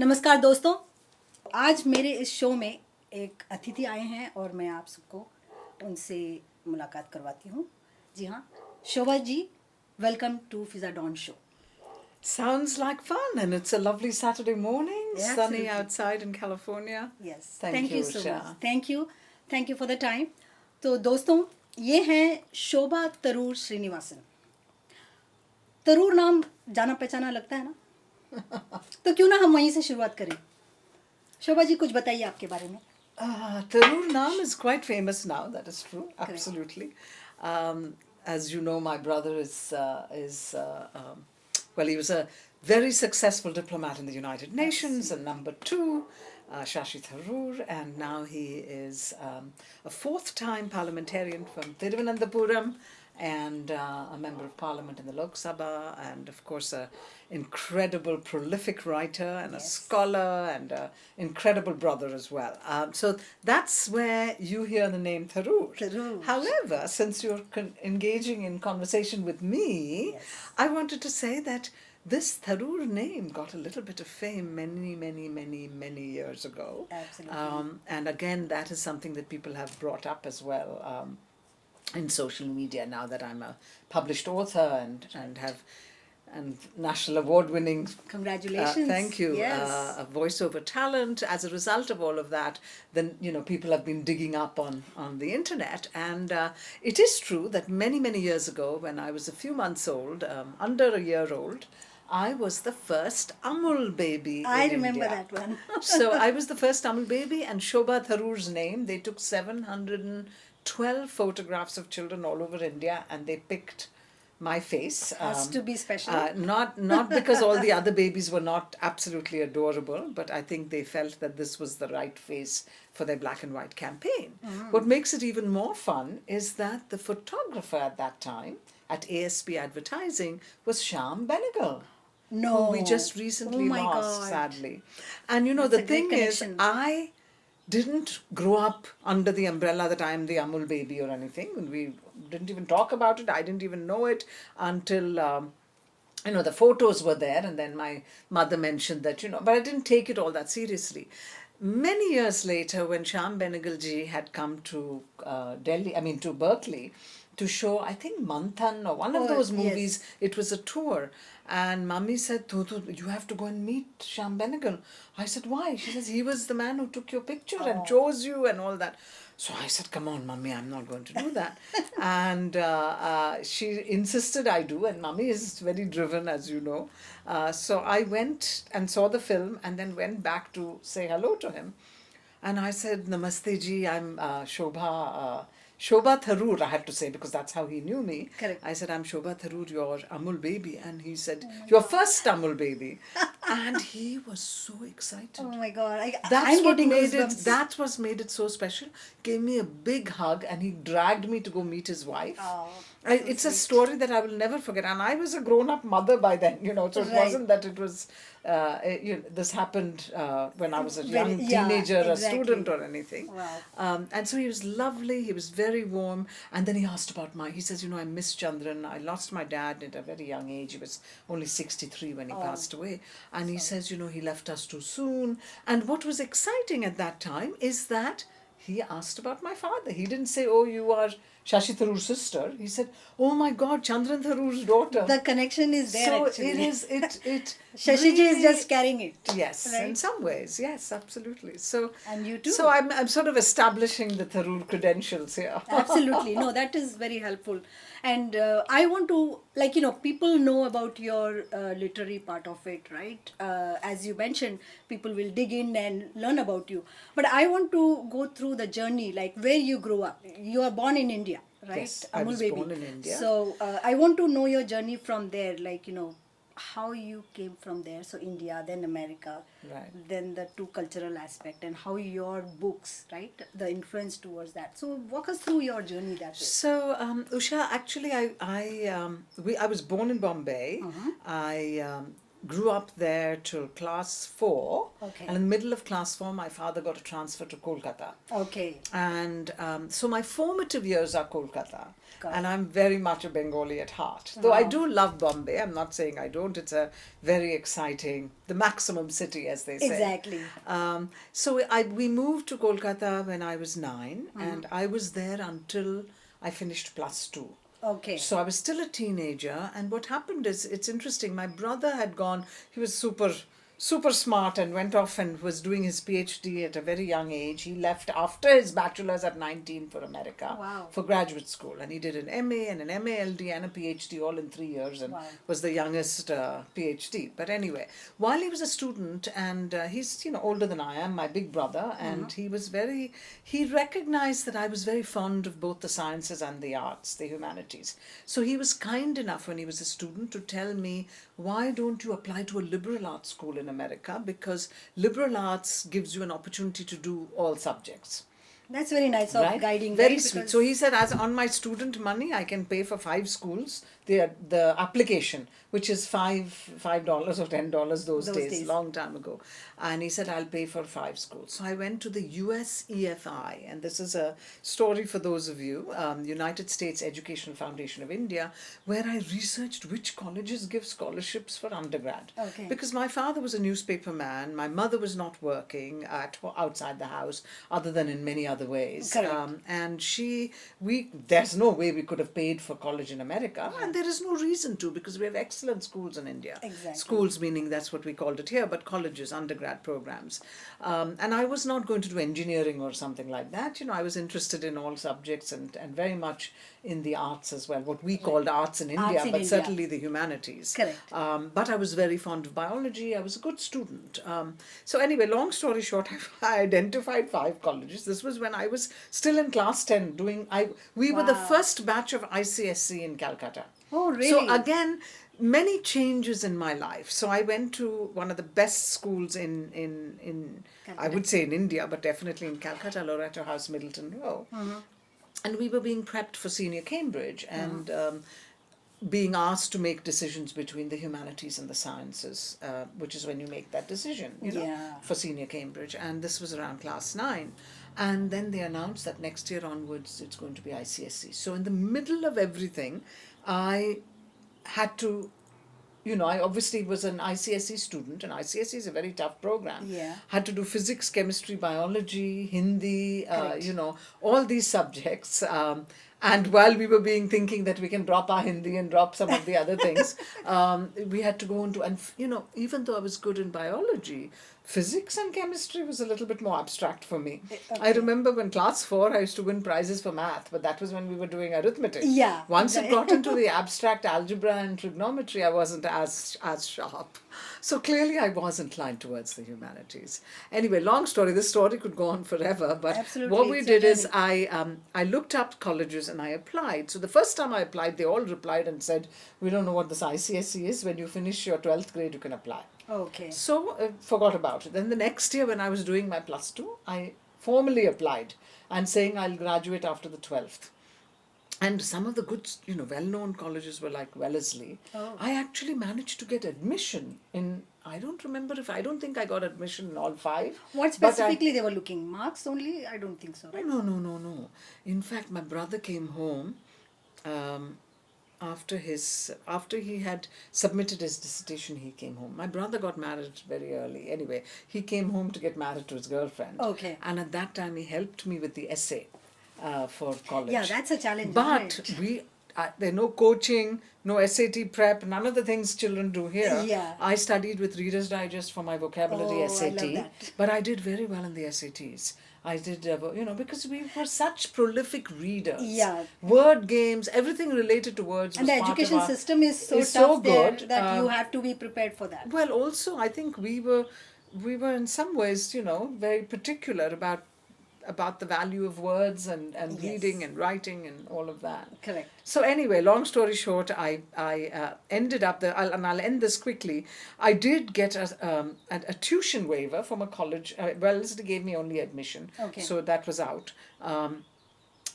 नमस्कार दोस्तों, आज मेरे इस शो में एक अतिथि आए हैं और मैं आप सबको उनसे मुलाकात करवाती हूँ। जी हाँ, Shobha ji, welcome to Fiza Don show. Sounds like fun, and it's a lovely Saturday morning, Yeah, sunny absolutely. outside in California. Yes, Thank thank you, you so Usha. Much, thank you for the time. तो दोस्तों, ये हैं शोभा तरूर श्रीनिवासन। तरूर नाम जाना पहचाना लगता है ना, तो क्यों ना हम वहीं से शुरुआत करें। शोभा जी, कुछ बताइए आपके बारे में। Tharoor Naam is quite famous now. That is true, absolutely. As you know, my brother well, he was a very successful diplomat in the United Nations, and number two, Shashi Tharoor, and now he is a fourth-time parliamentarian from Thiruvananthapuram, and a member of parliament in the Lok Sabha, and of course a incredible prolific writer and a scholar and an incredible brother as well. So that's where you hear the name Tharoor. Tharoor. However, since you're engaging in conversation with me, I wanted to say that this Tharoor name got a little bit of fame many years ago. Absolutely. And again, that is something that people have brought up as well. In social media now that I'm a published author and have and national award winning, Congratulations. thank you, Yes. a voiceover talent. As a result of all of that, then people have been digging up on the internet, and it is true that many years ago, when I was a few months old, under a year old, I was the first Amul baby I in remember India. that one. So I was the first Amul baby, and Shobha Tharoor's name. They took 712 photographs of children all over India, and they picked my face. Has to be special. Not because all the other babies were not absolutely adorable, but I think they felt that this was the right face for their black and white campaign. What makes it even more fun is that the photographer at that time at ASP Advertising was Shyam Benegal. No. Who we just recently Oh my lost, God. sadly. And That's the a great thing is, connection. I didn't grow up under the umbrella that I am the Amul baby or anything. We didn't even talk about it. I didn't even know it until the photos were there, and then my mother mentioned that, but I didn't take it all that seriously. Many years later, when Shyam Benegal ji had come to to Berkeley, to show, I think, Manthan or one of those movies. Yes. It was a tour. And Mummy said, Tutu, you have to go and meet Shyam Benegal. I said, why? She says, he was the man who took your picture and chose you and all that. So I said, come on, Mummy, I'm not going to do that. And she insisted I do, and Mummy is very driven, as you know. So I went and saw the film and then went back to say hello to him. And I said, Namaste ji, I'm Shobha Tharoor, I had to say, because that's how he knew me. Correct. I said, I'm Shobha Tharoor, your Amul baby. And he said, your first Amul baby. And he was so excited. Oh my God. That's I'm what getting made goosebumps. it. That was made it so special. Gave me a big hug, and he dragged me to go meet his wife. Oh, It's a story that I will never forget. And I was a grown-up mother by then, so it Right. wasn't that it was. This happened when I was a young Yeah, teenager, a exactly. student, or anything. Wow. And so he was lovely. He was very warm. And then he asked about he says, I miss Chandran. I lost my dad at a very young age. He was only 63 when he passed away. And he says, he left us too soon. And what was exciting at that time is that he asked about my father. He didn't say, oh, you are Shashi Tharoor's sister. He said, oh my God, Chandran Tharoor's daughter. The connection is there, So actually. it Shashi ji is just carrying it. Yes, right? in some ways, yes, absolutely. So, And you too. So I'm sort of establishing the Tharoor credentials here. Absolutely. No, that is very helpful. And I want to, people know about your literary part of it, right? As you mentioned, people will dig in and learn about you. But I want to go through the journey, like where you grew up. You are born in India, right? Yes, I was born in India. So I want to know your journey from there, how you came from there. So India, then America, Right. then the two cultural aspect, and how your books, right, the influence towards that. So walk us through your journey that way. So, Usha, actually, I was born in Bombay. I grew up there till class 4. Okay. And in the middle of class 4, my father got a transfer to Kolkata. Okay. And so my formative years are Kolkata. Got And it. I'm very much a Bengali at heart. Though I Wow. do love Bombay. I'm not saying I don't. It's a very exciting, the maximum city, as they say. Exactly. We moved to Kolkata when I was 9, and I was there until I finished plus 2. Okay. So I was still a teenager, and what happened is, it's interesting. My brother had gone, he was super smart and went off and was doing his PhD at a very young age. He left after his bachelor's at 19 for America. Wow. For graduate school, and he did an MA and an MALD and a PhD all in 3 years, and Wow. was the youngest PhD. But anyway, while he was a student, and he's older than I am, my big brother, and he recognized that I was very fond of both the sciences and the arts, the humanities. So he was kind enough when he was a student to tell me, why don't you apply to a liberal arts school in America, because liberal arts gives you an opportunity to do all subjects. That's very nice of Right? guiding. Very right? sweet. Because- So he said, as on my student money, I can pay for 5 schools. The application, which is $5 or $10 those days, long time ago. And he said, I'll pay for 5 schools. So I went to the USEFI, and this is a story for those of you, United States Educational Foundation of India, where I researched which colleges give scholarships for undergrad. Okay. Because my father was a newspaper man, my mother was not working outside the house, other than in many other ways. Correct. And there's no way we could have paid for college in America, and there is no reason to, because we have excellent schools in India. Exactly. Schools meaning that's what we called it here, but colleges, undergrad programs. And I was not going to do engineering or something like that. I was interested in all subjects, and very much in the arts as well, what we called arts in India, in but India. certainly the humanities. Correct. But I was very fond of biology. I was a good student. So anyway, long story short, I identified 5 colleges. This was when I was still in class 10 we were the Wow. first batch of ICSC in Calcutta. Oh, really? So again, many changes in my life. So I went to one of the best schools in I would say in India, but definitely in Calcutta, Loretto House, Middleton Row. And we were being prepped for senior Cambridge, and being asked to make decisions between the humanities and the sciences, which is when you make that decision, Yeah. for senior Cambridge. And this was around class 9. And then they announced that next year onwards it's going to be ICSE. So in the middle of everything, I had to, I obviously was an ICSE student, and ICSE is a very tough program. Yeah. Had to do physics, chemistry, biology, Hindi, Correct. all these subjects. And while we were thinking that we can drop our Hindi and drop some of the other things, we had to go into, and even though I was good in biology, physics and chemistry was a little bit more abstract for me. I remember when class 4, I used to win prizes for math, but that was when we were doing arithmetic. Yeah, Once it exactly. got into the abstract algebra and trigonometry, I wasn't as sharp. So clearly I was inclined towards the humanities. Anyway, long story. This story could go on forever, but Absolutely, what we it's a did is journey. I looked up colleges and I applied. So the first time I applied, they all replied and said, we don't know what this ICSE is. When you finish your 12th grade, you can apply. Okay. So forgot about it. Then the next year when I was doing my plus 2, I formally applied and saying I'll graduate after the 12th. And some of the good, well-known colleges were like Wellesley. Oh. I actually managed to get admission in, I don't think I got admission in all 5. What but I- specifically they were looking? Marks only? I don't think so, right? No. In fact, my brother came home after he had submitted his dissertation. He came home. My brother got married very early. Anyway, he came home to get married to his girlfriend. Okay. And at that time, he helped me with the essay for college. Yeah, that's a challenge, But isn't there's no coaching, no SAT prep, none of the things children do here. Yeah. I studied with Reader's Digest for my vocabulary Oh, I SAT, love that. but I did very well in the SATs. I did, because we were such prolific readers. Yeah. Word games, everything related to words. And was the part of education our- system is so is tough there good. that you have to be prepared for that. Well, also, I think we were in some ways, very particular about the value of words and Yes. reading and writing and all of that. Correct. So anyway, long story short, I ended up there, and I'll end this quickly. I did get a tuition waiver from a college. Wellesley gave me only admission, Okay. so that was out.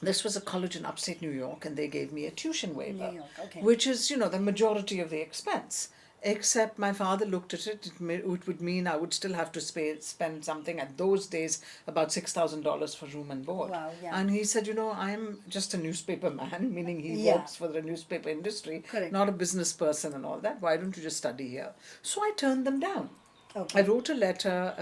This was a college in upstate New York, and they gave me a tuition waiver, New York, okay. which is the majority of the expense. Except my father looked at it, it would mean I would still have to spend something at those days about $6,000 for room and board. Wow, yeah. And he said, I'm just a newspaper man, meaning he Yeah. works for the newspaper industry, Correct. not a business person and all that. Why don't you just study here? So I turned them down. Okay. I wrote a letter,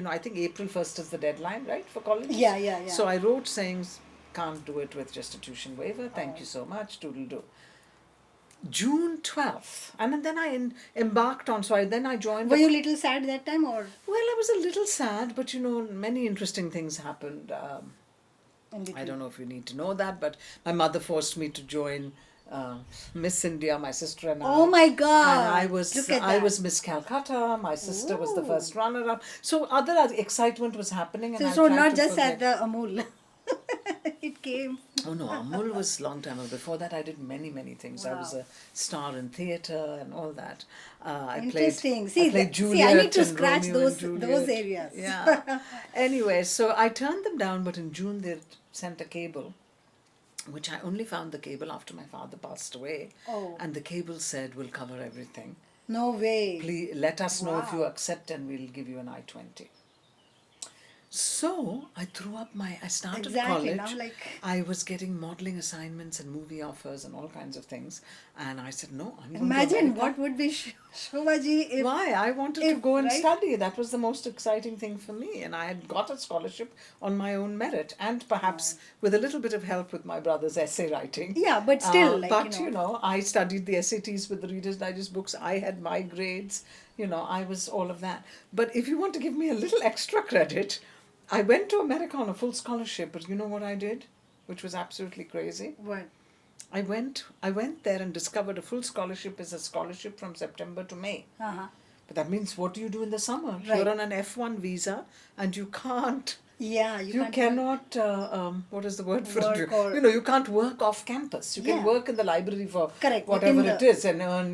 I think April 1st is the deadline, right, for college? Yeah. So I wrote saying, can't do it with just a tuition waiver, thank you so much, doodle-do. June 12th, and then I embarked on, then I joined. Were you a little sad that time, or? Well, I was a little sad, but many interesting things happened. I don't know if you need to know that, but my mother forced me to join Miss India, my sister and I. Oh my God! And I was Look at I that. was Miss Calcutta. My sister was the Ooh. first runner-up. So other excitement was happening, and So I it's not tried to just forget. at the Amul. It came. Oh no, Amul was long time ago. Before that, I did many things. I was Wow. a star in theatre and all that. I Interesting. Played, I played I Juliet need to and scratch Romeo and those Juliet. areas. Yeah. Anyway, so I turned them down, but in June they sent a cable, which I only found the cable after my father passed away. Oh. And the cable said, "We'll cover everything. No way. Please let us know if Wow. you accept, and we'll give you an I-20." So I I started Exactly, college. now, like- I was getting modeling assignments and movie offers and all kinds of things. And I said, no, I'm going to Imagine America. what would be Shobhaji if. Why? I wanted to go and right? study. That was the most exciting thing for me. And I had got a scholarship on my own merit, and perhaps with a little bit of help with my brother's essay writing. Yeah, but still, I studied the SATs with the Reader's Digest books. I had my grades. I was all of that. But if you want to give me a little extra credit, I went to America on a full scholarship. But you know what I did, which was absolutely crazy? What? I went there and discovered a full scholarship is a scholarship from September to May. Uh-huh. But that means, what do you do in the summer? Right. You're on an F1 visa, and you can't. Yeah, You cannot. What is the word for Work it? or- You can't work off campus. You can Yeah. work in the library for Correct, whatever within it the- is, and earn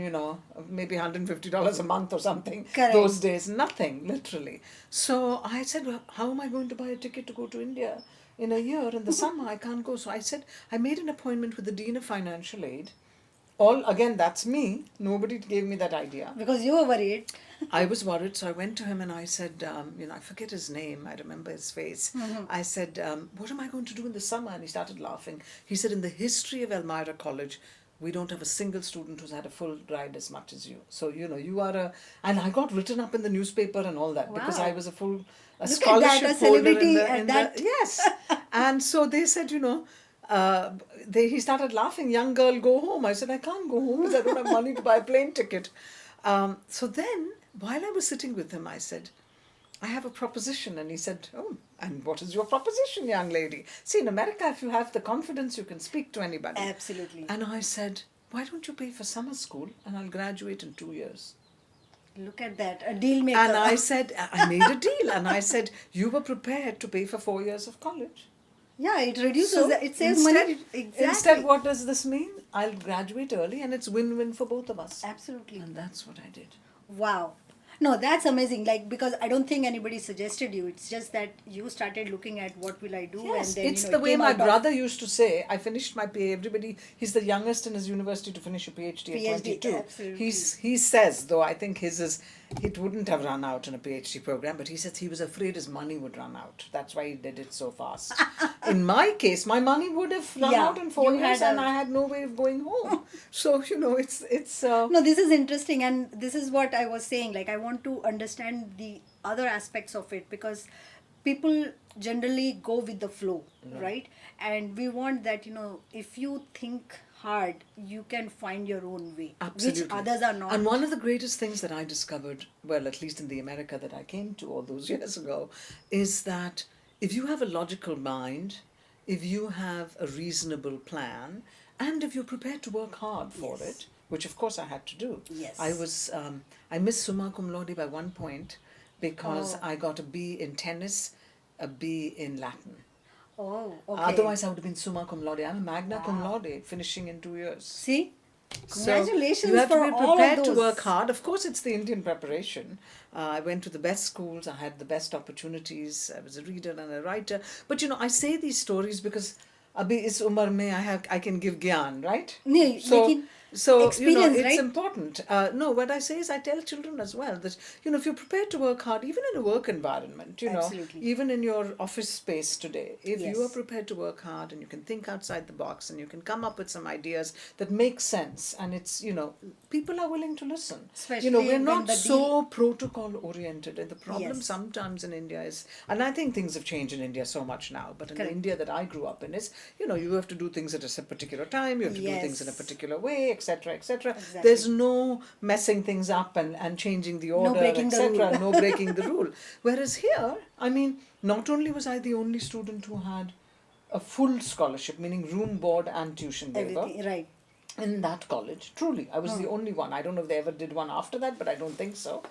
maybe $150 a month or something. Correct. Those days, nothing literally. So I said, well, how am I going to buy a ticket to go to India in a year in the summer? I can't go. So I said, I made an appointment with the Dean of Financial Aid. Again, that's me. Nobody gave me that idea. Because you were worried. I was worried, so I went to him and I said, I forget his name, I remember his face. I said, what am I going to do in the summer? And he started laughing. He said, in the history of Elmira College, we don't have a single student who's had a full ride as much as you. So, you are and I got written up in the newspaper and all that, because Wow. I was a Look at that, scholarship a holder celebrity in the, at that- yes. And so they said, he started laughing, young girl, go home. I said, I can't go home because I don't have money to buy a plane ticket. So then, while I was sitting with him, I said, I have a proposition. And he said, oh, and what is your proposition, young lady? See, in America, if you have the confidence, you can speak to anybody. Absolutely. And I said, why don't you pay for summer school and I'll graduate in 2 years? Look at that, a deal maker. And I said, I made a deal. And I said, you were prepared to pay for 4 years of college. Yeah, it reduces, So it saves money. Exactly. Instead, what does this mean? I'll graduate early and it's win-win for both of us. Absolutely. And that's what I did. Wow. No, that's amazing. Because I don't think anybody suggested you. It's just that you started looking at what will I do, Yes, and then it's it the way came my out of- brother used to say. I finished my PhD. He's the youngest in his university to finish a PhD at PhD, 22. absolutely. He says, though I think it wouldn't have run out in a PhD program, but he says he was afraid his money would run out. That's why he did it so fast. In my case, my money would have run Yeah, out in 4 you years, had and a- I had no way of going home. So it's. No, this is interesting, and this is what I was saying. I want to understand the other aspects of it, because people generally go with the flow, right? And we want that, if you think hard, you can find your own way, Absolutely. which others are not. And one of the greatest things that I discovered, well, at least in the America that I came to all those years ago, is that if you have a logical mind, if you have a reasonable plan, and if you're prepared to work hard for Yes. it, which of course I had to do. Yes. I missed summa cum laude by 1 point because Oh. I got a B in tennis, a B in Latin. Oh, okay. Otherwise, I would have been summa cum laude. I'm a magna cum laude, finishing in 2 years. See? So Congratulations you have for to be all of prepared to those. work hard. Of course, it's the Indian preparation. I went to the best schools. I had the best opportunities. I was a reader and a writer. But I say these stories because abhi is umar mein I can give gyan, right? नहीं, So लेकिन So, experience, it's right? important. No, what I say is I tell children as well that, if you're prepared to work hard, even in a work environment, Absolutely. even in your office space today, if you are Yes. prepared to work hard and you can think outside the box and you can come up with some ideas that make sense and it's, people are willing to listen. Especially We're when not the deal. so protocol oriented. And the problem Yes. sometimes in India is, and I think things have changed in India so much now, but in the Correct. India that I grew up in is, you have to do things at a particular time, you have to do things in a Yes. particular way, etc., etc. There's Exactly. no messing things up and changing the No order, breaking the rule. etc., no breaking the rule. Whereas here, I mean, not only was I the only student who had a full scholarship, meaning room, board, and tuition waiver, Everything, right. in that college. Truly, I was the only one. I don't know if they ever did one after that, but I don't think so.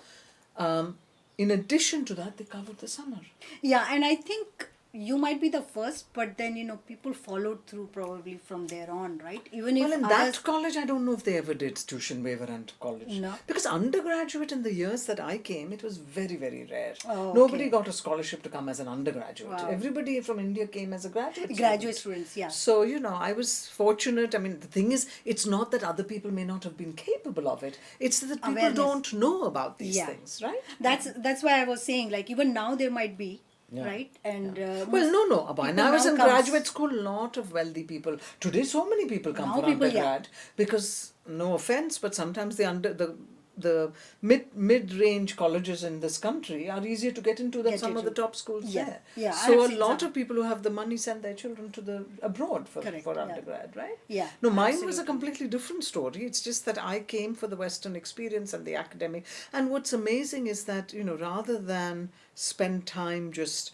Um, in addition to that, they covered the summer. Yeah, and I think you might be the first, but then people followed through probably from there on, right? Even Well, if in others. that college, I don't know if they ever did tuition waiver and college. No. Because undergraduate in the years that I came, it was very, very rare. Oh, Nobody okay. got a scholarship to come as an undergraduate. Wow. Everybody from India came as a graduate Graduate student. students, yeah. So, I was fortunate. I mean, the thing is, it's not that other people may not have been capable of it. It's that people Awareness. don't know about these Yeah. things, right? That's why I was saying, like, even now there might be, Yeah. right? And Well, no. When people I was now in comes. graduate school, a lot of wealthy people. Today, so many people come Now for people, yeah. undergrad because, no offense, but sometimes the mid range colleges in this country are easier to get into than Get some of the into. top schools Yeah. there. Yeah, I So have a seen lot some. of people who have the money send their children to the abroad Correct, for yeah. undergrad, right? Yeah, No, mine was a absolutely. completely different story. It's just that I came for the Western experience and the academic. And what's amazing is that, rather than spend time just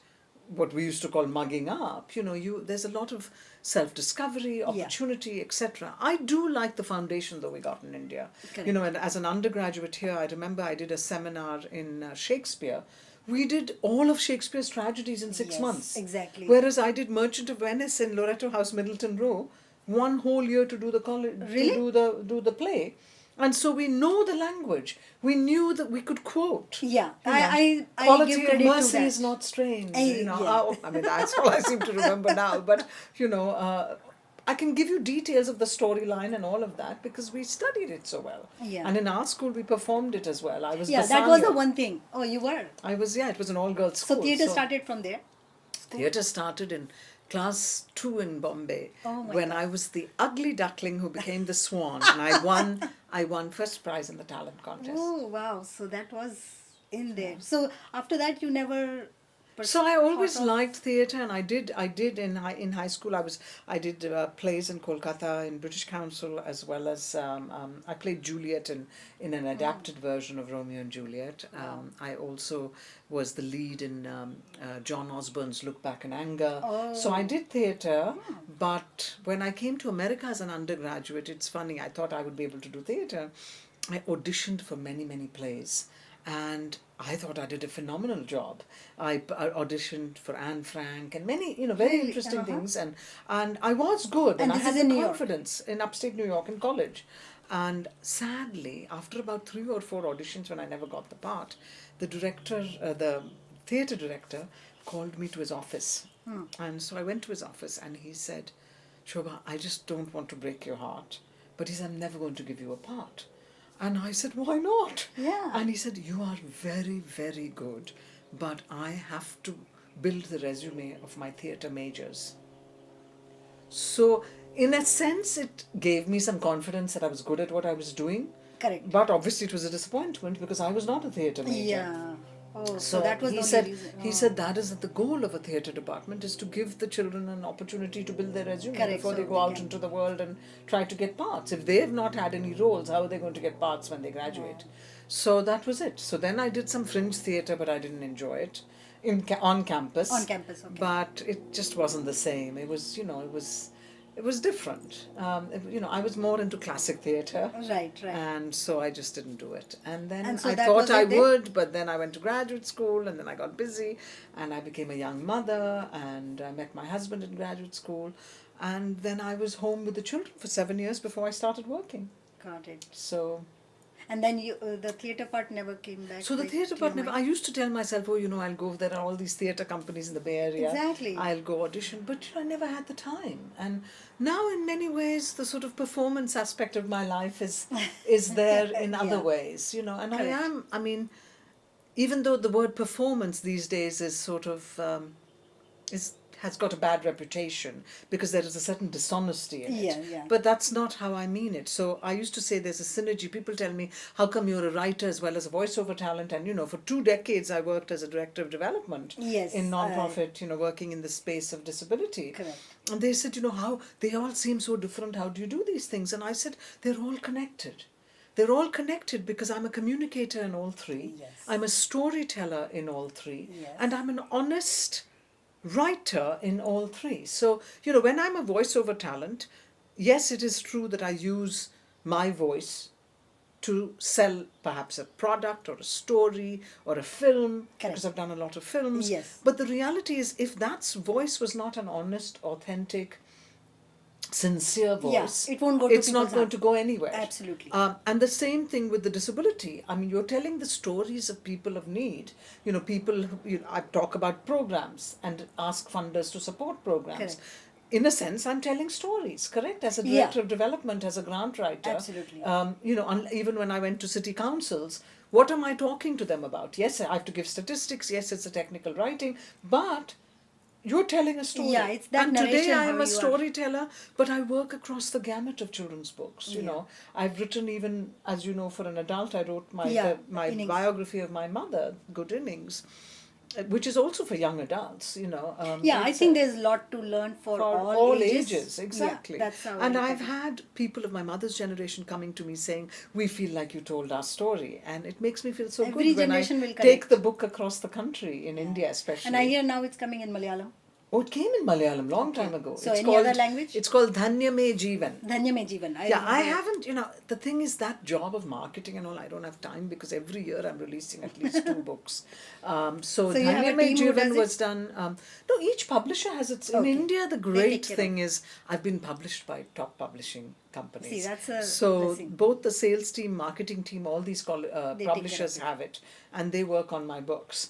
what we used to call mugging up, there's a lot of self-discovery, Yeah. opportunity, etc. I do like the foundation though we got in India. Correct. And as an undergraduate here, I remember I did a seminar in Shakespeare. We did all of Shakespeare's tragedies in 6 months. Yes, exactly. Whereas I did Merchant of Venice in Loretto House, Middleton Row, one whole year to do the college, to Really? do the play. And so we know the language. We knew that we could quote. Yeah, You know, I give quality of credit to mercy that. is not strange. Yeah. I mean, that's all I seem to remember now. But, I can give you details of the storyline and all of that because we studied it so well. Yeah. And in our school, we performed it as well. I was Yeah, that was the Bassanio. one thing. Oh, you were. It was an all-girls school. So theater started from there. Theatre started in class 2 in Bombay Oh my when God. I was the ugly duckling who became the swan, and I won first prize in the talent contest. Oh wow! So that was in there. So after that, you never. So I always thought of- liked theatre, and I did in high school. I did plays in Kolkata in British Council, as well as I played Juliet in an adapted version of Romeo and Juliet. I also was the lead in John Osborne's Look Back in Anger. So I did theatre, but when I came to America as an undergraduate, it's funny. I thought I would be able to do theatre. I auditioned for many plays, and I thought I did a phenomenal job. I auditioned for Anne Frank and many, very Really? interesting Uh-huh. things, and I was good, And and I this had is in the New York? confidence in upstate New York in college. And sadly, after about 3 or 4 auditions, when I never got the part, the theatre director, called me to his office, and so I went to his office, and he said, "Shobha, I just don't want to break your heart, but he said, I'm never going to give you a part." And I said, "Why not?" Yeah. And he said, "You are very, very good, but I have to build the resume of my theatre majors." So, in a sense, it gave me some confidence that I was good at what I was doing. Correct. But obviously, it was a disappointment because I was not a theatre major. Yeah. Oh, so that was he the only said reason. he Oh. said that is that the goal of a theatre department is to give the children an opportunity to build their resume Correct, before so they go they out can- into the world and try to get parts. If they have not had any roles, how are they going to get parts when they graduate? So that was it. So then I did some fringe theatre, but I didn't enjoy it on campus. On campus, okay. But it just wasn't the same. It was different. I was more into classic theatre. Right. And so I just didn't do it. And then And so I that thought was I it then? would, but then I went to graduate school, and then I got busy, and I became a young mother, and I met my husband in graduate school, and then I was home with the children for 7 years before I started working. Got it. So And then the theatre part never came back. So the like, theatre to your part never. I mind? used to tell myself, oh, I'll go. There are all these theatre companies in the Bay Area. Exactly. I'll go audition, but I never had the time. And now, in many ways, the sort of performance aspect of my life is there in other Yeah. ways. And I Correct. am. I mean, even though the word performance these days is sort of is has got a bad reputation because there is a certain dishonesty in it. Yeah, yeah. But that's not how I mean it. So I used to say there's a synergy. People tell me, how come you're a writer as well as a voiceover talent? And for 2 decades I worked as a director of development Yes, in non-profit, working in the space of disability. Correct. And they said, how they all seem so different. How do you do these things? And I said, they're all connected. They're all connected because I'm a communicator in all three. Yes. I'm a storyteller in all three. Yes. And I'm an honest writer in all three. So, when I'm a voiceover talent, yes, it is true that I use my voice to sell perhaps a product or a story or a film, Correct. because I've done a lot of films. Yes. But the reality is, if that voice was not an honest, authentic, sincere voice, it won't go to it's not people's going heart. to go anywhere. Absolutely. And the same thing with the disability. I mean, you're telling the stories of people of need. People who, I talk about programs and ask funders to support programs. Correct. In a sense, I'm telling stories, correct? As a director of development, as a grant writer. Absolutely. Even when I went to city councils, what am I talking to them about? Yes, I have to give statistics. Yes, it's a technical writing, but you're telling a story. Yeah, it's that and today narration I how am you a are. storyteller, but I work across the gamut of children's books. Yeah. I've written, even as for an adult, I wrote my Innings. biography of my mother, Good Innings, which is also for young adults. I think there's a lot to learn for all ages. Exactly. Yeah, that's how and I I've look at it. had people of my mother's generation coming to me saying, we feel like you told our story, and it makes me feel so Every good when I generation will take connect. the book across the country, in India especially. And I hear now it's coming in Malayalam. Oh, it came in Malayalam long time ago. So any other language? It's called Dhanya Me Jeevan. Dhanya Me Jeevan. I haven't, the thing is, that job of marketing and all, I don't have time because every year I'm releasing at least 2 books. So you have Dhanya a Me team who does Jeevan it? was done, no, each publisher has its, in Okay. India the They great take care thing is I've been published by top publishing companies. See, that's a so blessing. both the sales team, marketing team, all these take care of publishers it. have it, and they work on my books.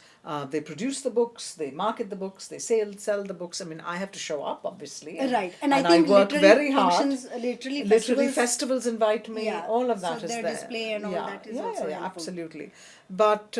They produce the books, they market the books, they sell the books. I mean, I have to show up, obviously. Right. And I think work literary very hard. functions, literary festivals invite me. Yeah. All of that So is their there. display and all that is also helpful. Absolutely. But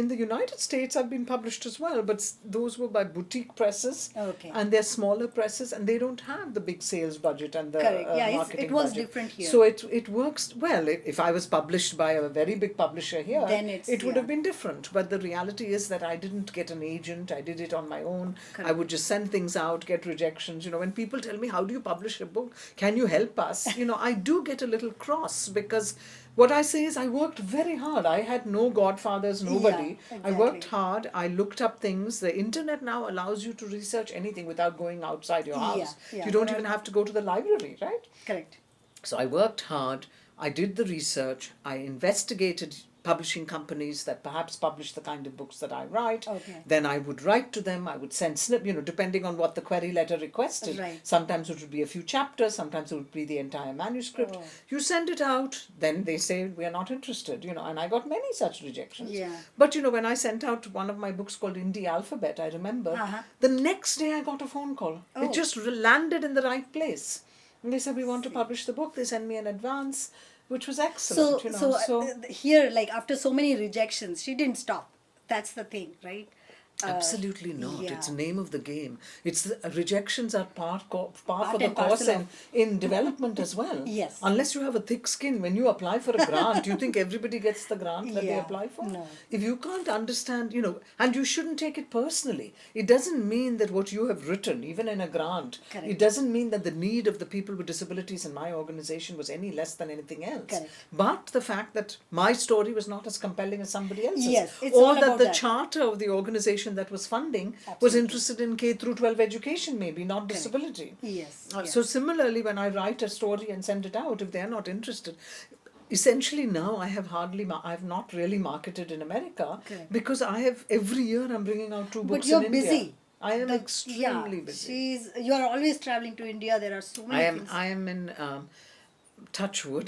in the United States, I've been published as well, but those were by boutique presses. Okay. And they're smaller presses, and they don't have the big sales budget and the Correct. Yeah, marketing it was budget. different here. So it works well. If I was published by a very big publisher here, Then it would have been different. But the reality is that I didn't get an agent. I did it on my own. Correct. I would just send things out, get rejections. When people tell me, how do you publish a book? Can you help us? I do get a little cross because what I say is I worked very hard. I had no godfathers, nobody. Yeah, I worked exactly. hard. I looked up things. The internet now allows you to research anything without going outside your house. Yeah. You don't even have to go to the library, right? Correct. So I worked hard. I did the research. I investigated publishing companies that perhaps publish the kind of books that I write. Okay. Then I would write to them. I would send depending on what the query letter requested. Right. Sometimes it would be a few chapters. Sometimes it would be the entire manuscript. Oh. You send it out. Then they say, we are not interested. And I got many such rejections. Yeah. But when I sent out one of my books called Indie Alphabet, I remember, the next day I got a phone call. Oh. It just landed in the right place. And they said, we want to publish the book. They sent me an advance, which was excellent. Here, like after so many rejections, she didn't stop. That's the thing, right? Absolutely not. yeah. It's the name of the game. It's rejections are part of the and course parcel in development as well. Yes. Unless you have a thick skin, when you apply for a grant, you think everybody gets the grant that they Yeah. apply for? No. If you can't understand, and you shouldn't take it personally. It doesn't mean that what you have written, even in a grant, Correct. it doesn't mean that the need of the people with disabilities in my organization was any less than anything else. Correct. But the fact that my story was not as compelling as somebody else's. Yes, it's or all that about the that. charter of the organization that was funding was Absolutely. interested in K through 12 education, maybe, not disability. Yes. So similarly, when I write a story and send it out, if they're not interested, essentially now I have not really marketed in America. Correct. Because every year I'm bringing out 2 books But you're in India. busy. I am extremely busy. You are always traveling to India. There are so many things. I am in touch wood,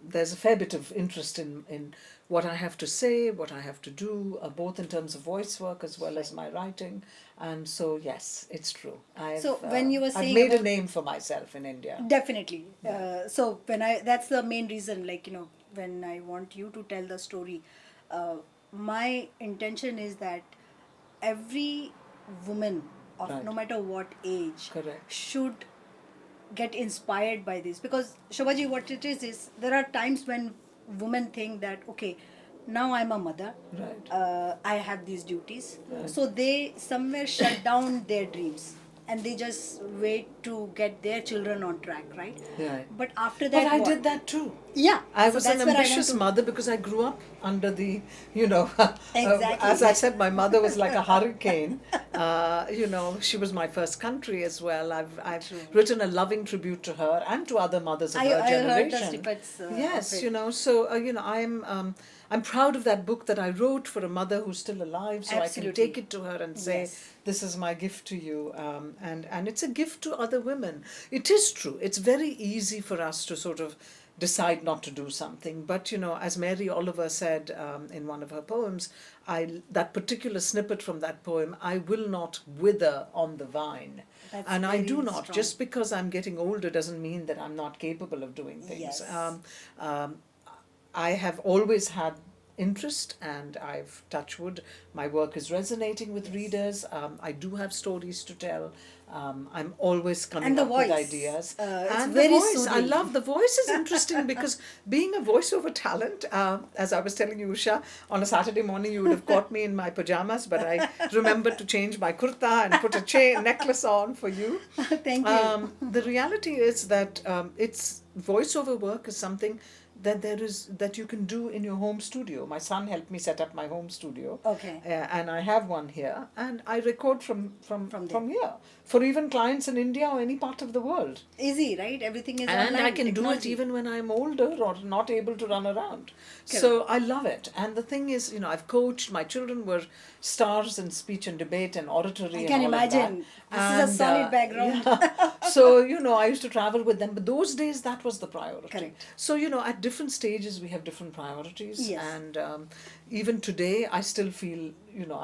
there's a fair bit of interest in what I have to say, what I have to do, both in terms of voice work as well as my writing. And so, yes, it's true. So when you were I've saying made a about name for myself in India. definitely. So that's the main reason, like, when I want you to tell the story, my intention is that every woman of Right. no matter what age Correct. should get inspired by this, because Shobhaji, what it is there are times when women think that, okay, now I'm a mother, Right. I have these duties, Right. so they somewhere shut down their dreams and they just wait to get their children on track, right? Right. But after But that, I what? did that too. Yeah, I so was an that's where I want ambitious to mother because I grew up under the, Exactly. as I said, my mother was like a hurricane. She was my first country as well. I've True. written a loving tribute to her and to other mothers of her I heard the generation. snippets Yes, of it. so I'm proud of that book that I wrote for a mother who's still alive, so I can Absolutely. take it to her and say, Yes. this is my gift to you, and it's a gift to other women. It is true. It's very easy for us to sort of decide not to do something, but as Mary Oliver said in one of her poems, that particular snippet from that poem, I will not wither on the vine. That's And I do very not. strong. Just because I'm getting older doesn't mean that I'm not capable of doing things. Yes. I have always had interest, and I've touched wood. My work is resonating with readers. I do have stories to tell. I'm always coming And the up with voice. ideas. It's And very the voice, I soothing. love the voice is interesting because being a voiceover talent, as I was telling you, Usha, on a Saturday morning you would have caught me in my pajamas, but I remembered to change my kurta and put a necklace on for you. Thank you. The reality is that it's voiceover work is something that you can do in your home studio. My son helped me set up my home studio. Okay. And I have one here, and I record from there. here for even clients in India or any part of the world. Easy, right? Everything is And online. I can do it technology. even when I'm older or not able to run around. So I love it. And the thing is, I've coached. My children were stars in speech and debate and oratory. I and can all imagine. Of that. This is a solid background. Yeah. So I used to travel with them, but those days that was the priority. Correct. So at different stages we have different priorities. Yes. And even today I still feel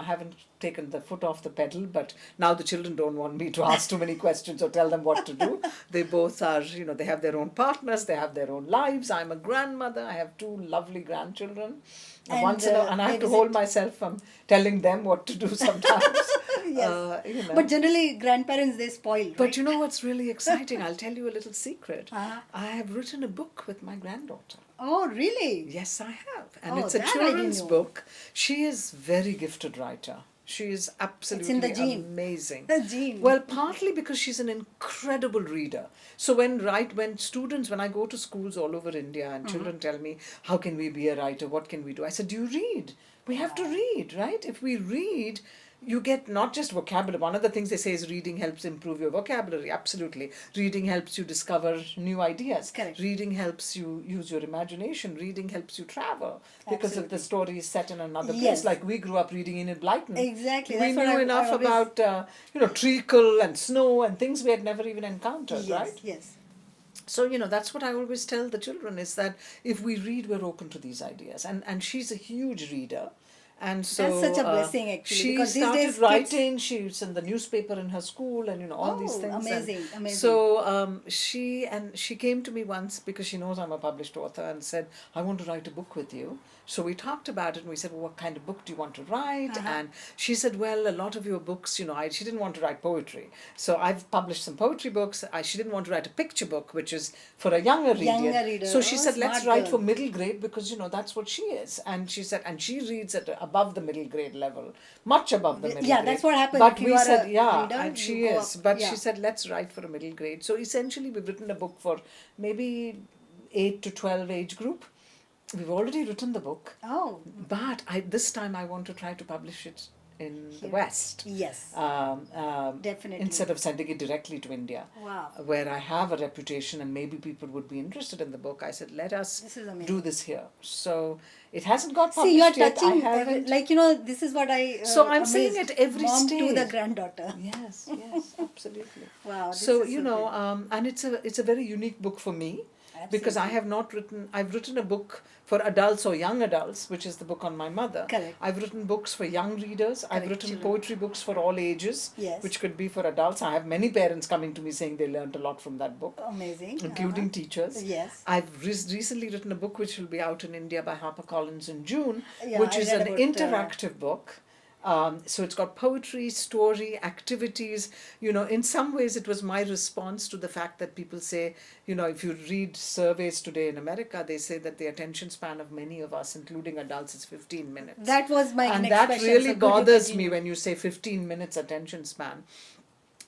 I haven't taken the foot off the pedal, but now the children don't want me to ask too many questions or tell them what to do. They both are, they have their own partners, they have their own lives. I'm a grandmother, I have two lovely grandchildren. And, And I have they to hold myself from telling them what to do sometimes. Yes. But generally, grandparents, they spoil, right? But what's really exciting? I'll tell you a little secret. Uh-huh. I have written a book with my granddaughter. Oh, really? Yes, I have. And Oh, it's a that I didn't children's know. book. She is very gifted writer. She is absolutely the gene. amazing. The gene. Well, partly because she's an incredible reader. So when I go to schools all over India and children tell me, how can we be a writer? What can we do? I said, do you read? We have to read, right? If we read, you get not just vocabulary. One of the things they say is reading helps improve your vocabulary. Absolutely. Reading helps you discover new ideas. Correct. Reading helps you use your imagination. Reading helps you travel because if the story is set in another place. Yes. Like we grew up reading Enid Blyton. Exactly. We That's what knew I enough always- about treacle and snow and things we had never even encountered, Yes, right? yes. So that's what I always tell the children is that if we read, we're open to these ideas. And she's a huge reader. And so That's such a blessing, actually, she because these started days kids- writing. She's in the newspaper in her school, and all these Oh, things. amazing, And amazing. So she came to me once because she knows I'm a published author and said, I want to write a book with you. So we talked about it and we said, well, what kind of book do you want to write? And she said, well, a lot of your books, she didn't want to write poetry. So I've published some poetry books. She didn't want to write a picture book, which is for a younger reader. So she Oh, said, let's smart write girl. for middle grade because, that's what she is. And she said, and she reads at above the middle grade level, much above the middle Yeah, grade. that's what happens But if we you are said, a yeah, reader, and you she go is. up, But yeah. she said, let's write for a middle grade. So essentially, we've written a book for maybe 8 to 12 age group. We've already written the book, Oh, but this time I want to try to publish it in the West. yes. Definitely. Instead of sending it directly to India, Wow. where I have a reputation and maybe people would be interested in the book. I said, let us This is amazing. do this here. So it hasn't got published See, you are yet. I touching, haven't. this is what I. So I'm saying amazed at every mom to the stage. granddaughter. Yes, absolutely. Wow. This So is so good. and it's a very unique book for me. because I have not written, I've written a book for adults or young adults, which is the book on my mother. Correct. I've written books for young readers. I've Correct, written children. poetry books for all ages, Yes. which could be for adults. I have many parents coming to me saying they learned a lot from that book, Amazing. including teachers. Yes. I've recently written a book which will be out in India by HarperCollins in June, Yeah, which I is read an about, interactive book. So it's got poetry, story, activities. You know, in some ways it was my response to the fact that people say, you know, if you read surveys today in America, they say that the attention span of many of us, including adults, is 15 minutes. That was my And next that question. really So could you bothers me continue? when you say 15 minutes attention span.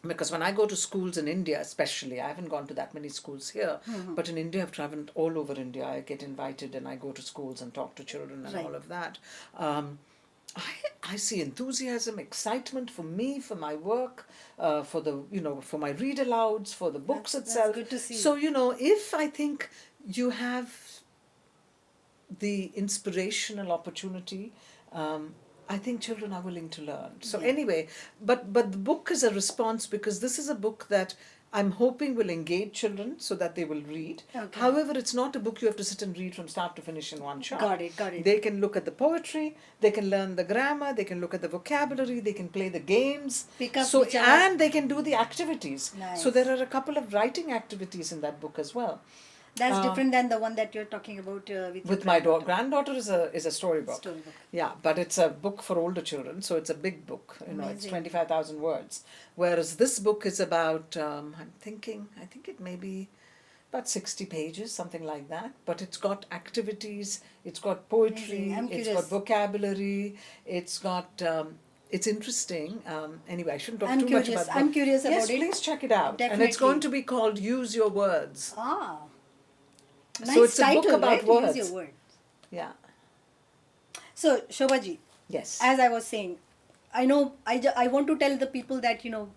Because when I go to schools in India, especially, I haven't gone to that many schools here, but in India, I've traveled all over India. I get invited and I go to schools and talk to children and Right. all of that. I see enthusiasm, excitement for me, for my work, for the, you know, for my read alouds, for the books That's itself. good to see. So, you know, if I think you have the inspirational opportunity, I think children are willing to learn. So Yeah. anyway, but the book is a response because this is a book that I'm hoping will engage children so that they will read. Okay. However, it's not a book you have to sit and read from start to finish in one shot. Got it, got it. They can look at the poetry, they can learn the grammar, they can look at the vocabulary, they can play the games. Pick up So each other. and they can do the activities. Nice. So there are a couple of writing activities in that book as well. That's different than the one that you're talking about with With your my granddaughter. granddaughter is a storybook. Storybook. Yeah, but it's a book for older children, so it's a big book. You know, it's Amazing. 25,000 words. Whereas this book is about, I think it may be about 60 pages, something like that. But it's got activities, it's got poetry, Amazing. I'm it's curious. got vocabulary, it's got. It's interesting. Anyway, I shouldn't talk I'm too curious. much about the I'm book. curious Yes, about it. please check it out. And it's Definitely. going to be called Use Your Words. Ah. Nice So it's a title, book about right? words. Use your word. Yeah. So, Shobhaji, Yes. as I was saying, I know I want to tell the people that, you know,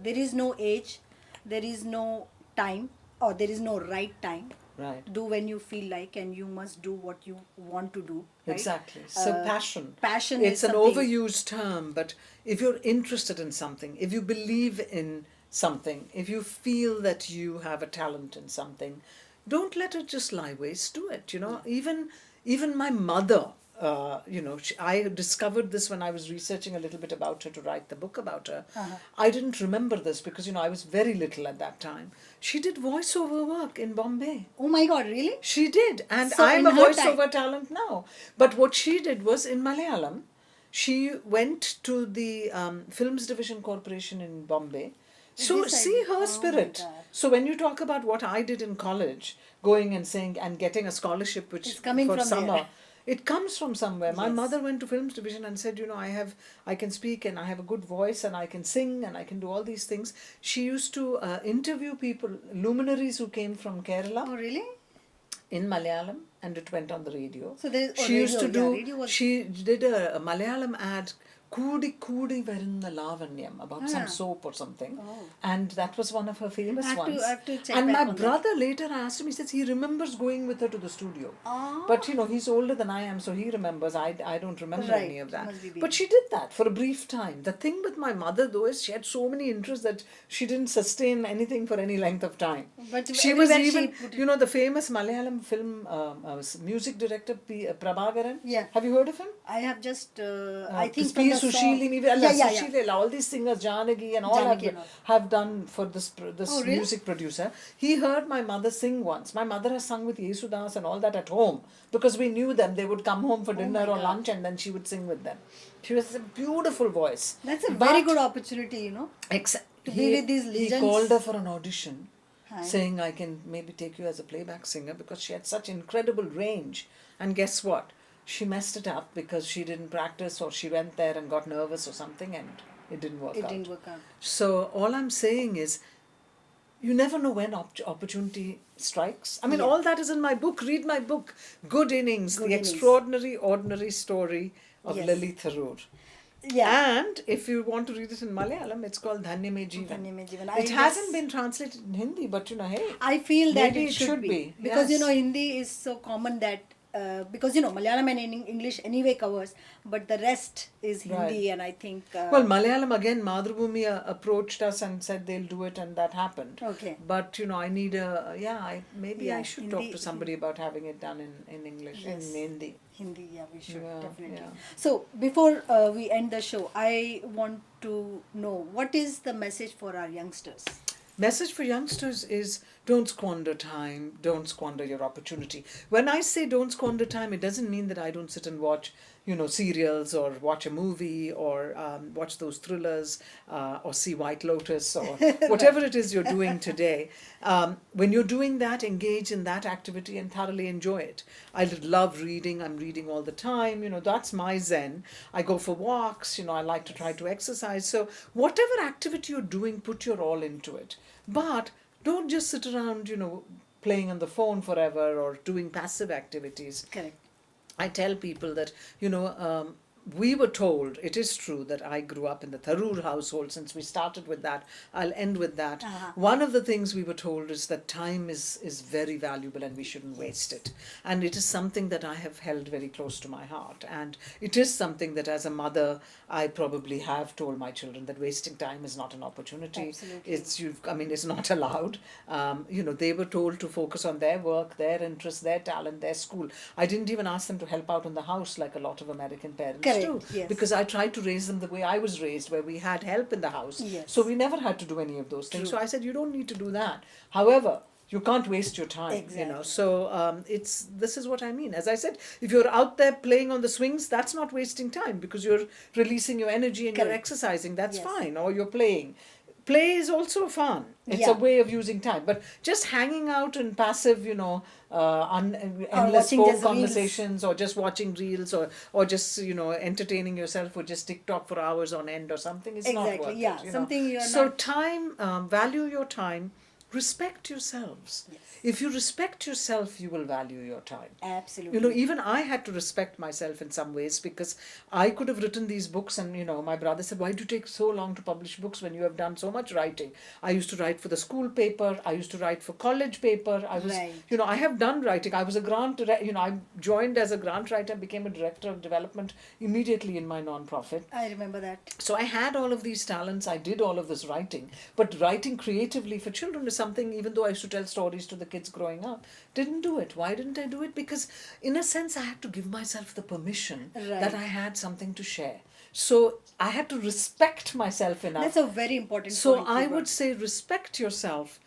there is no age, there is no time, or there is no right time. Right. Do when you feel like, and you must do what you want to do. Right? Exactly. So passion. Passion It's is an something. overused term, but if you're interested in something, if you believe in something, if you feel that you have a talent in something, don't let it just lie waste. Do it. You know, even my mother. You know, I discovered this when I was researching a little bit about her to write the book about her. I didn't remember this because, you know, I was very little at that time. She did voiceover work in Bombay. Oh my God, really? She did, and So I'm in a her voiceover talent now. But what she did was in Malayalam, she went to the Films Division Corporation in Bombay. So This I see did. Oh her my spirit. God. So when you talk about what I did in college, going and saying and getting a scholarship, which It's coming for from summer. there. It comes from somewhere. My Yes. mother went to Films Division and said, you know, I can speak and I have a good voice and I can sing and I can do all these things. She used to interview people, luminaries who came from Kerala Oh, really? in Malayalam, and it went on the radio. So there is She used to do. radio was She did a Malayalam ad. Kudi Kudi Varunna Lavanyam about some soap or something, and that was one of her famous I have to- ones. I have to check and back my on that. brother later asked him. He says he remembers going with her to the studio, Ah. but you know he's older than I am, so he remembers. I don't remember Right. any of that. Must be But she did that for a brief time. The thing with my mother though is she had so many interests that she didn't sustain anything for any length of time. But She was everywhere she even, put it- you know, the famous Malayalam film music director Prabhakaran. Yeah. Have you heard of him? I have just, I think P. from the song. Sushili, Yeah. Sushila, all these singers, Janagi and all Janagi and all. have done for this Oh, really? music producer. He heard my mother sing once. My mother has sung with Yesudas and all that at home because we knew them. They would come home for dinner my or God. lunch and then she would sing with them. She was a beautiful voice. That's a But very good opportunity, you know. To be with these He legends. called her for an audition, Hi. saying, I can maybe take you as a playback singer because she had such incredible range. And guess what? She messed it up because she didn't practice or she went there and got nervous or something and it didn't work It out. didn't work out. So all I'm saying is, you never know when opportunity strikes. I mean, Yeah. all that is in my book. Read my book, Good Innings, Good The Innings. Extraordinary Ordinary Story of Yes. Lily Tharoor. Yeah. And if you want to read it in Malayalam, it's called Dhanya Me Jeevan. Dhanya Me Jeevan. It hasn't been translated in Hindi, but you know, hey. I feel that Maybe it should be. Because, yes. you know, Hindi is so common that because Malayalam and English anyway covers, but the rest is Hindi, Right. and I think Well, Malayalam again, Madhrubhumi approached us and said they'll do it, and that happened. okay. But I need maybe I Yeah, should talk Hindi. to somebody about having it done in English, in Yes. Hindi. Hindi, yeah, we should Yeah, definitely. yeah. So before we end the show, I want to know what is the message for our youngsters. Message for youngsters is don't squander time, don't squander your opportunity. When I say don't squander time, it doesn't mean that I don't sit and watch, serials or watch a movie or watch those thrillers or see White Lotus or whatever it is you're doing today. When you're doing that, engage in that activity and thoroughly enjoy it. I love reading. I'm reading all the time. That's my zen. I go for walks. I like to try to exercise. So whatever activity you're doing, put your all into it. But don't just sit around, playing on the phone forever or doing passive activities. Correct. I tell people that, we were told, it is true that I grew up in the Tharoor household. Since we started with that, I'll end with that. Uh-huh. One of the things we were told is that time is very valuable and we shouldn't waste it. And it is something that I have held very close to my heart. And it is something that as a mother, I probably have told my children that wasting time is not an opportunity. Absolutely. It's not allowed. They were told to focus on their work, their interests, their talent, their school. I didn't even ask them to help out in the house like a lot of American parents Correct, do. yes. Because I tried to raise them the way I was raised, where we had help in the house. Yes. So we never had to do any of those things. True. So I said, you don't need to do that. However, you can't waste your time. Exactly. So this is what I mean. As I said, if you're out there playing on the swings, that's not wasting time because you're releasing your energy and you're Correct. exercising. That's Yes. fine. Or you're playing. Play is also fun. It's Yeah. a way of using time. But just hanging out in passive, endless watching phone just reels. conversations or just watching reels or just, entertaining yourself with just TikTok for hours on end or something is not Exactly, worth yeah, it. something you're so not- time, value your time, respect yourselves. Yes. If you respect yourself, you will value your time. Absolutely. Even I had to respect myself in some ways because I could have written these books and, my brother said, why do you take so long to publish books when you have done so much writing? I used to write for the school paper. I used to write for college paper. I was, Right. I have done writing. I was a I joined as a grant writer and became a director of development immediately in my non-profit. I remember that. So I had all of these talents. I did all of this writing. But writing creatively for children is something, even though I used to tell stories to the kids growing up, didn't do it. Why didn't I do it? Because in a sense, I had to give myself the permission Right. that I had something to share. So I had to respect myself enough. That's a very important So point. I you would brought. say respect yourself,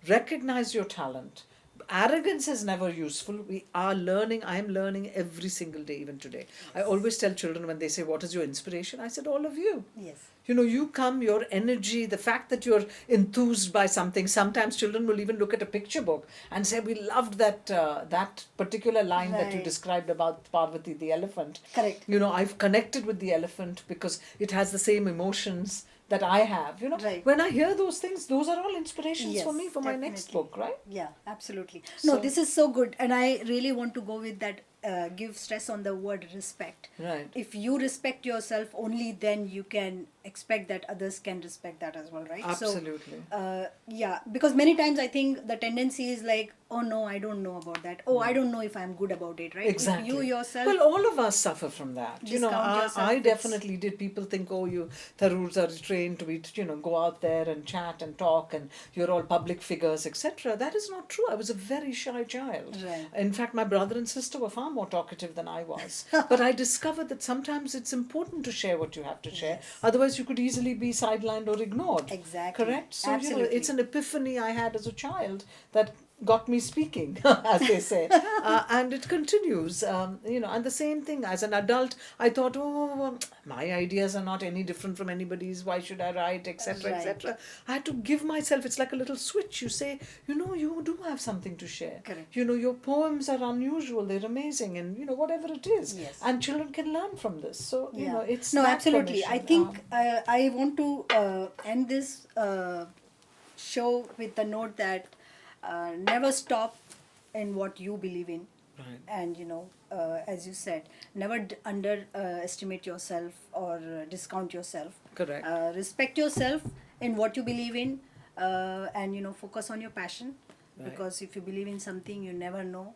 recognize your talent. Arrogance is never useful. I am learning every single day, even today. I always tell children when they say, what is your inspiration? I said, all of you. Yes. You come, your energy, the fact that you're enthused by something. Sometimes children will even look at a picture book and say, we loved that particular line that you Right. described about Parvati, the elephant. Correct. I've connected with the elephant because it has the same emotions that I have. Right. When I hear those things, those are all inspirations for Yes, me for my next definitely. book, right? Yeah, absolutely. No, So- this is so good, and I really want to go with that. Give stress on the word respect. Right. If you respect yourself, only then you can expect that others can respect that as well, right? Absolutely. So, yeah, because many times I think the tendency is like, oh no, I don't know about that. Oh, I don't know if I'm good about it, right? Exactly. If you yourself. Well, all of us suffer from that. Discount yourself, I it's- definitely did. People think, oh, you Tharoors are trained to be, go out there and chat and talk, and you're all public figures, etc. That is not true. I was a very shy child. Right. In fact, my brother and sister were far more talkative than I was. But I discovered that sometimes it's important to share what you have to share. Yes. Otherwise, you could easily be sidelined or ignored. Exactly. Correct? So, Absolutely. it's an epiphany I had as a child that got me speaking, as they say. And it continues, and the same thing. As an adult, I thought, oh, my ideas are not any different from anybody's. Why should I write, etc., Right. etc. I had to give myself, it's like a little switch. You say, you do have something to share. Correct. Your poems are unusual. They're amazing. And, whatever it is. Yes. And children can learn from this. So, Yeah. it's no, that absolutely. I permission. think I want to end this show with the note that never stop in what you believe in. Right. And as you said, never underestimate yourself or discount yourself. Correct. Respect yourself in what you believe in, and focus on your passion. Right. Because if you believe in something, you never know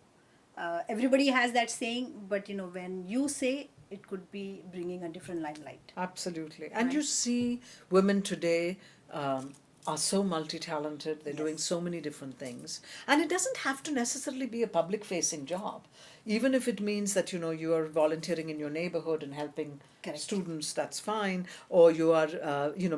Everybody has that saying, but when you say, it could be bringing a different limelight. Absolutely. And Right. you see women today are so multi-talented. They're doing Yes. so many different things. And it doesn't have to necessarily be a public-facing job. Even if it means that, you are volunteering in your neighborhood and helping Correct. students, that's fine. Or you are,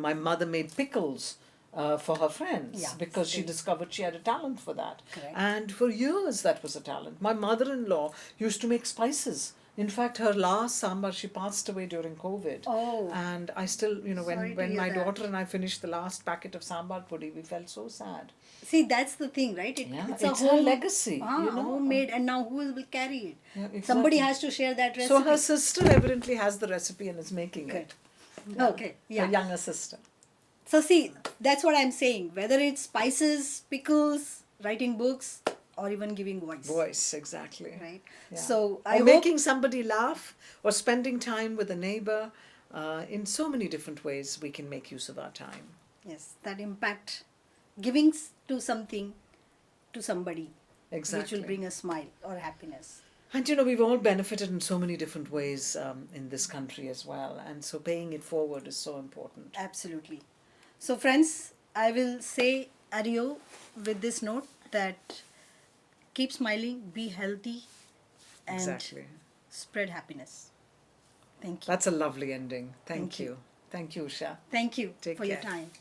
my mother made pickles for her friends Yeah, because she same. discovered she had a talent for that. Correct. And for years that was a talent. My mother-in-law used to make spices. In fact, her last sambar, she passed away during COVID. Oh. And I still, Sorry to when hear my that. daughter and I finished the last packet of sambar pudi, we felt so sad. See, that's the thing, right? Yeah, It's it's a her legacy, homemade, and now who will carry it? Yeah, Somebody exactly. has to share that recipe. So her sister evidently has the recipe and is making Good. it. Okay, Her yeah. younger sister. So see, that's what I'm saying. Whether it's spices, pickles, writing books, or even giving voice. Voice, exactly. Right. Yeah. So Or I hope. making somebody laugh or spending time with a neighbor. In so many different ways, we can make use of our time. Yes, that impact, giving to something, to somebody, Exactly. which will bring a smile or happiness. And we've all benefited in so many different ways in this country as well. And so paying it forward is so important. Absolutely. So, friends, I will say adieu with this note that keep smiling, be healthy, and Exactly. spread happiness. Thank you. That's a lovely ending. Thank Thank you. you. Thank you, Usha. Thank you Take for your care. time.